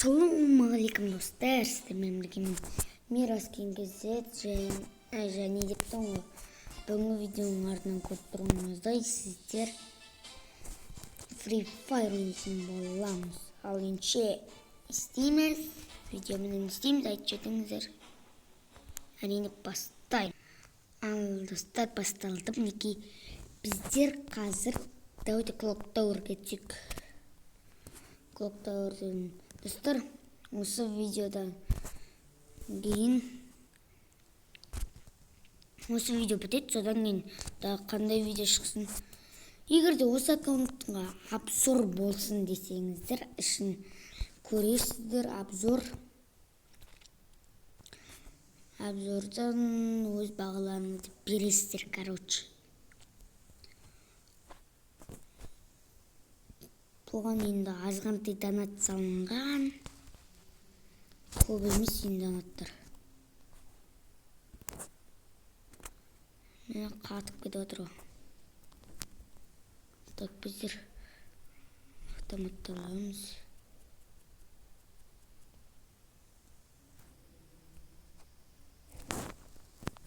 Ассалаумағалейкум достар, сіздермен біргемін. Мирас KZ және дептің ғой. Бүгінгі видеоның артынан көріп тұрғанымыздай сіздер Free Fire ойнайтын боламыз. Ал енше істейміз, видеомен істейміз, айтып жетіңіздер. Әрине бастаймыз. Ал достар, басталды. Мінекей біздер қазір Давайте Clock Tower'ға түсек. Clock Tower'ден достар, осы видеодан кейін осы видео бітеді, содан кейін қандай видео шықсын. Егер де осы аккаунтқа обзор болсын десеңіздер, ішін көресіздер. Обзордан өз бағаларыңызды бересіздер, короче. Бұған енді азғантай донат салынған. Көп емес енді донаттар. Мені қатып кетіп отыр. Так, біздер автоматтар аламыз.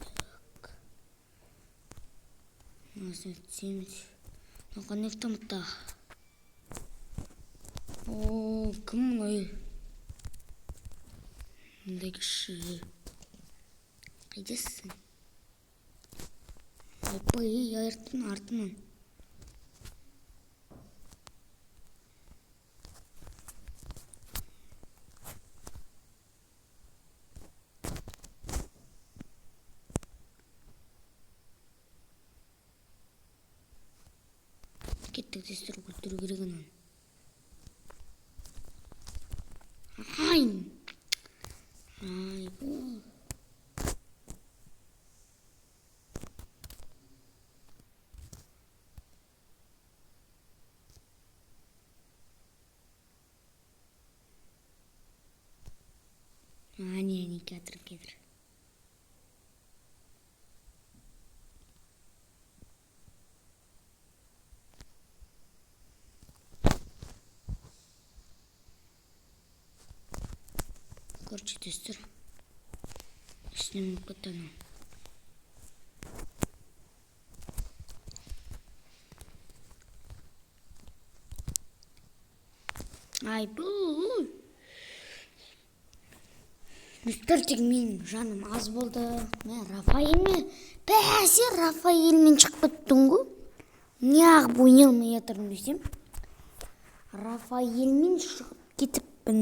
Так. Насыны түсеміз. Қандай автоматта? О, кім ғой? Мұндай кіші. Қайдасың? Айпай, артынан. Кеттік тестер өлтіру керек анан. Ай, бұл. Не, кетір. Короче, тестер. Сниму катану. Ай, бұл. Достар, тек менің жаным аз болды. Рафаэлмен шығып кеттің ғой. Неғып ойнай алмай жатырмын десем. Рафаэлмен шығып кетіппін.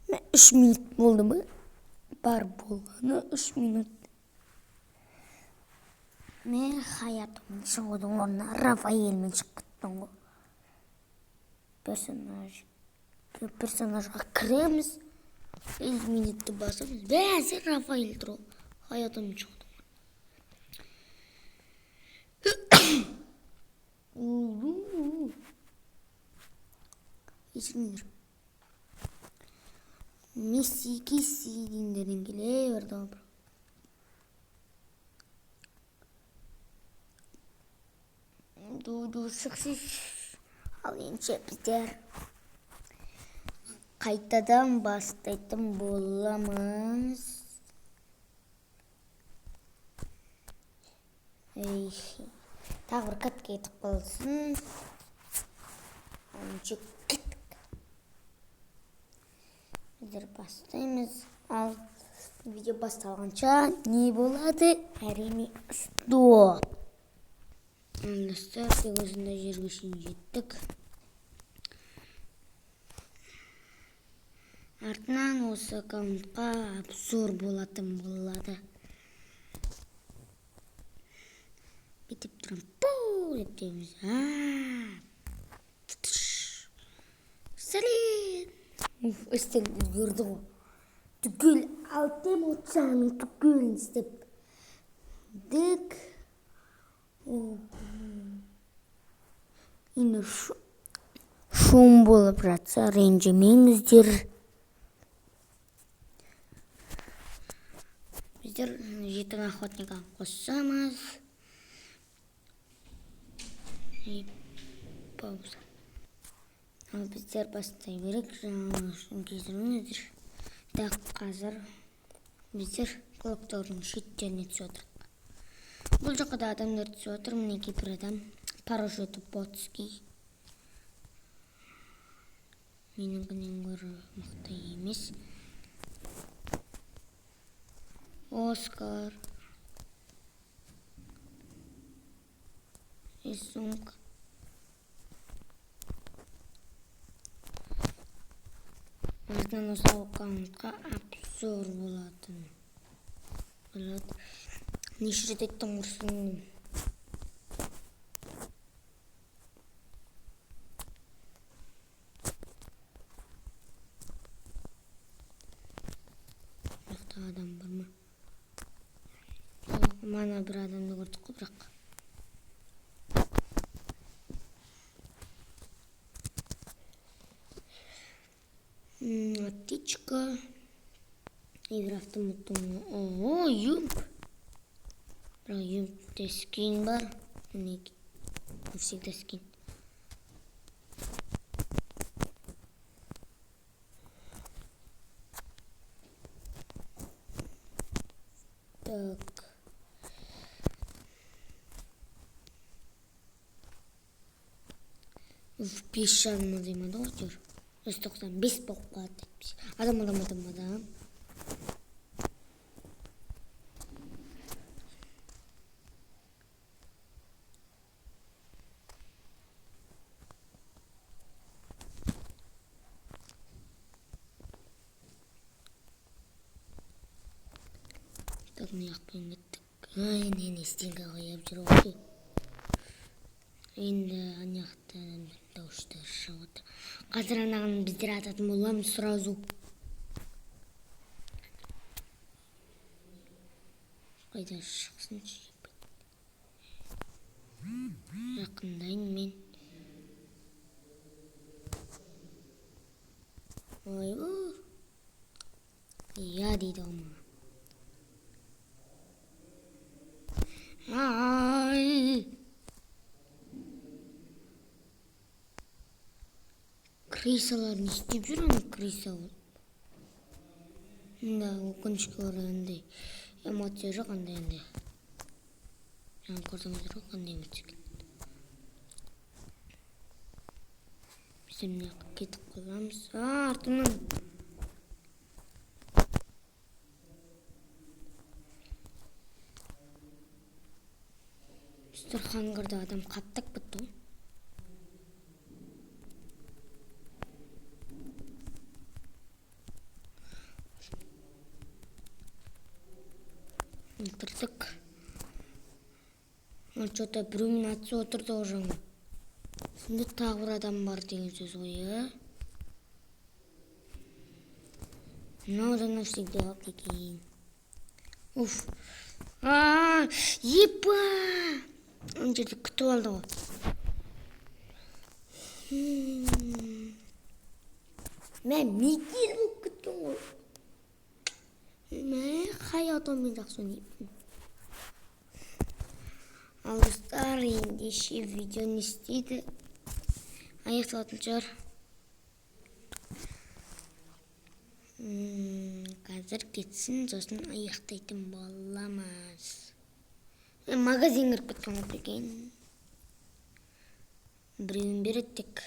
3 минут болды ма? Бар болғаны 3 минут. Мен хаятымын шығудың орнына Рафаэлмен шығып кеттің ғой. Персонажға кіреміз. 5 минутты басамыз. Бәсе Рафаэл тұр. Хаятымын шығудың. Ешіңдер. Месси дейіндерін келе берді. Дуду шықсыз. Ал енше біздер қайтадан бастайтын боламыз. Тағы бір катқа етіп қалсын. Енше кеттік. Біздер бастаймыз. Ал видео басталғанша не болады? Әрине стоп. Достар, осындай жерге шейін жеттік. Артынан осы аккаунтқа обзор болатын болады. Бетіп тұрым. Пу деп дейміз. Сәлем. Істен үлгерді ғой. Түгел алтым отсаңның түгелін істеп. Дік. Енді шум болып жатса ренжімеңіздер. Біздер жетің охотника қосамыз. Пауза. Ал біздер бастай берек жаңылышын кезіріңіздер. Так, қазір біздер блоктордың шеттеріне түсіп отырық. Бұл жаққа да адамдар түсіп отыр. Мінекей бір адам. Парашюті Боцкий. Меніңкінен гөрі мықты емес. Оскар. Исунг. Біздің осы аккаунтқа обзор болатын. Неше рет айттым құрсын. Жақта адам бар ма? Мана бір адамды көрдік қой бірақ. Птичка. Игра автоматом. Ого, юмп. Бірақ юмпте скин бар. Мінекей. Всегда скин. Так. В песчаном демады ғой жүр. 195 болып қалады. Адам. Так, мына жақпен кеттік. Не істеңге қойып жүр ғой. Енді ана жақта дауыстар шығып отыр. Қазір анаған біздер ататын боламыз сразу. Қайда шықсыншы. Жақындайын мен. Ой, я дейді ома. Ай! Крисалар не істеп жүр ана криса ол? Да, өкінішке орай андай эмоция жоқ андай. Жаңа көрдіңіздер ғой қандай эмоция екен. Біздер мына жаққа кетіп қаламыз. Артымнан. Біздер хангарда адам қаптап кетті ғой. Өлтірдік. Что-то біреумен атысып отырды ғой жаңа. Сонда тағы бір адам бар деген сөз ғой, Мынау да навсегда алып кетейін. Уф. Епа! Ана жерде күтіп алды ғой. Мен мекел болып кеткен ғой. Қай адаммен жақсы ойнаймын. Ал достар, ендеше видео не істейді. Аяқталатын шығар. Қазір кетсін, сосын аяқтайтын боламыз. Магазин кіріп кеткен ғой екен. Біреуін береді тек.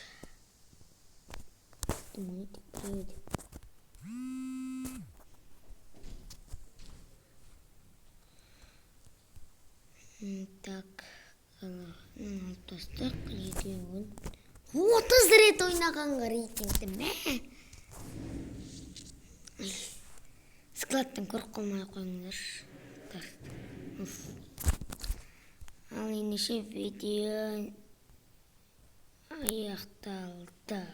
Так, алып тастық, екеуін 30 рет ойнағанға рейтингті мә. Складтан көріп қалмай қойыңдар. Ал ендеше видео аяқталды.